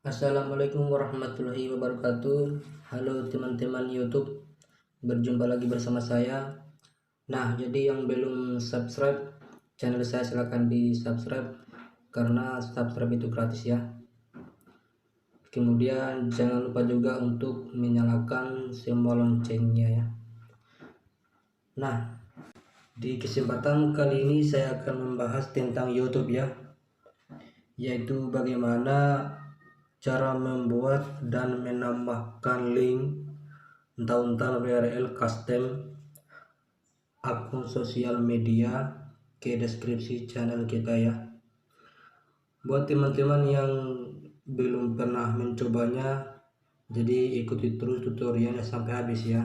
Assalamualaikum warahmatullahi wabarakatuh. Halo teman-teman YouTube, berjumpa lagi bersama saya. Nah, jadi yang belum subscribe channel saya silahkan di subscribe karena subscribe itu gratis ya. Kemudian jangan lupa juga untuk menyalakan simbol loncengnya ya. Nah, di kesempatan kali ini saya akan membahas tentang YouTube ya, yaitu bagaimana cara membuat dan menambahkan link entah URL custom akun sosial media ke deskripsi channel kita ya. Buat teman-teman yang belum pernah mencobanya, jadi ikuti terus tutorialnya sampai habis ya.